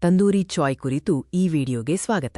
ತಂದೂರಿ ಚಾಯ್ ಕುರಿತು ಈ ವಿಡಿಯೋಗೆ ಸ್ವಾಗತ.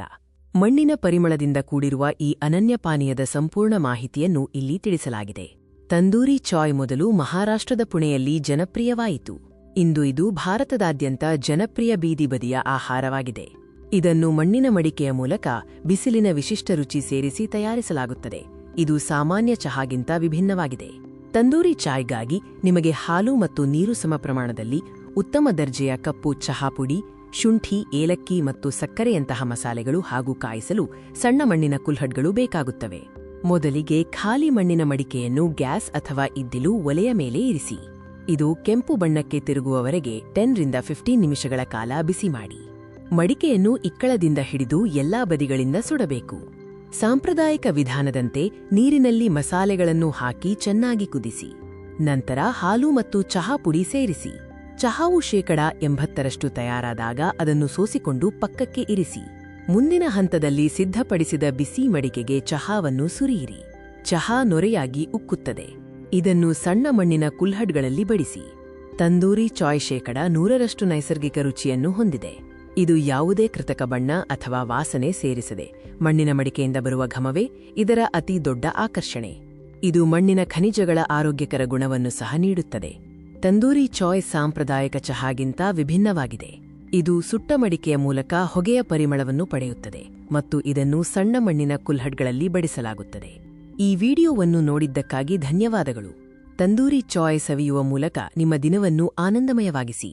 ಮಣ್ಣಿನ ಪರಿಮಳದಿಂದ ಕೂಡಿರುವ ಈ ಅನನ್ಯ ಪಾನೀಯದ ಸಂಪೂರ್ಣ ಮಾಹಿತಿಯನ್ನು ಇಲ್ಲಿ ತಿಳಿಸಲಾಗಿದೆ. ತಂದೂರಿ ಚಾಯ್ ಮೊದಲು ಮಹಾರಾಷ್ಟ್ರದ ಪುಣೆಯಲ್ಲಿ ಜನಪ್ರಿಯವಾಯಿತು. ಇಂದು ಇದು ಭಾರತದಾದ್ಯಂತ ಜನಪ್ರಿಯ ಬೀದಿ ಬದಿಯ ಆಹಾರವಾಗಿದೆ. ಇದನ್ನು ಮಣ್ಣಿನ ಮಡಿಕೆಯ ಮೂಲಕ ಬಿಸಿಲಿನ ವಿಶಿಷ್ಟ ರುಚಿ ಸೇರಿಸಿ ತಯಾರಿಸಲಾಗುತ್ತದೆ. ಇದು ಸಾಮಾನ್ಯ ಚಹಾಗಿಂತ ವಿಭಿನ್ನವಾಗಿದೆ. ತಂದೂರಿ ಚಾಯ್ಗಾಗಿ ನಿಮಗೆ ಹಾಲು ಮತ್ತು ನೀರು ಸಮ ಪ್ರಮಾಣದಲ್ಲಿ ಉತ್ತಮ ದರ್ಜೆಯ ಕಪ್ಪು ಚಹಾ ಪುಡಿ, ಶುಂಠಿ, ಏಲಕ್ಕಿ ಮತ್ತು ಸಕ್ಕರೆಯಂತಹ ಮಸಾಲೆಗಳು ಹಾಗೂ ಕಾಯಿಸಲು ಸಣ್ಣ ಮಣ್ಣಿನ ಕುಲ್ಹಡ್ಗಳು ಬೇಕಾಗುತ್ತವೆ. ಮೊದಲಿಗೆ ಖಾಲಿ ಮಣ್ಣಿನ ಮಡಿಕೆಯನ್ನು ಗ್ಯಾಸ್ ಅಥವಾ ಇದ್ದಿಲು ಒಲೆಯ ಮೇಲೆ ಇರಿಸಿ. ಇದು ಕೆಂಪು ಬಣ್ಣಕ್ಕೆ ತಿರುಗುವವರೆಗೆ 10 ರಿಂದ 15 ನಿಮಿಷಗಳ ಕಾಲ ಬಿಸಿ ಮಾಡಿ. ಮಡಿಕೆಯನ್ನು ಇಕ್ಕಳದಿಂದ ಹಿಡಿದು ಎಲ್ಲಾ ಬದಿಗಳಿಂದ ಸುಡಬೇಕು. ಸಾಂಪ್ರದಾಯಿಕ ವಿಧಾನದಂತೆ ನೀರಿನಲ್ಲಿ ಮಸಾಲೆಗಳನ್ನು ಹಾಕಿ ಚೆನ್ನಾಗಿ ಕುದಿಸಿ. ನಂತರ ಹಾಲು ಮತ್ತು ಚಹಾ ಪುಡಿ ಸೇರಿಸಿ. ಚಹಾವು 80% ತಯಾರಾದಾಗ ಅದನ್ನು ಸೋಸಿಕೊಂಡು ಪಕ್ಕಕ್ಕೆ ಇರಿಸಿ. ಮುಂದಿನ ಹಂತದಲ್ಲಿ ಸಿದ್ಧಪಡಿಸಿದ ಬಿಸಿ ಮಡಿಕೆಗೆ ಚಹಾವನ್ನು ಸುರಿಯಿರಿ. ಚಹಾ ನೊರೆಯಾಗಿ ಉಕ್ಕುತ್ತದೆ. ಇದನ್ನು ಸಣ್ಣ ಮಣ್ಣಿನ ಕುಲ್ಹಡ್ಗಳಲ್ಲಿ ಬಡಿಸಿ. ತಂದೂರಿ ಚಾಯ್ 100% ನೈಸರ್ಗಿಕ ರುಚಿಯನ್ನು ಹೊಂದಿದೆ. ಇದು ಯಾವುದೇ ಕೃತಕ ಬಣ್ಣ ಅಥವಾ ವಾಸನೆ ಸೇರಿಸದೆ ಮಣ್ಣಿನ ಮಡಿಕೆಯಿಂದ ಬರುವ ಘಮವೇ ಇದರ ಅತಿ ದೊಡ್ಡ ಆಕರ್ಷಣೆ. ಇದು ಮಣ್ಣಿನ ಖನಿಜಗಳ ಆರೋಗ್ಯಕರ ಗುಣವನ್ನು ಸಹ ನೀಡುತ್ತದೆ. ತಂದೂರಿ ಚಾಯ್ ಸಾಂಪ್ರದಾಯಿಕ ಚಹಾಗಿಂತ ವಿಭಿನ್ನವಾಗಿದೆ. ಇದು ಸುಟ್ಟ ಮಡಿಕೆಯ ಮೂಲಕ ಹೊಗೆಯ ಪರಿಮಳವನ್ನು ಪಡೆಯುತ್ತದೆ ಮತ್ತು ಇದನ್ನು ಸಣ್ಣ ಮಣ್ಣಿನ ಕುಲ್ಹಡ್ಗಳಲ್ಲಿ ಬಡಿಸಲಾಗುತ್ತದೆ. ಈ ವಿಡಿಯೋವನ್ನು ನೋಡಿದ್ದಕ್ಕಾಗಿ ಧನ್ಯವಾದಗಳು. ತಂದೂರಿ ಚಾಯ್ ಸವಿಯುವ ಮೂಲಕ ನಿಮ್ಮ ದಿನವನ್ನು ಆನಂದಮಯವಾಗಿಸಿ.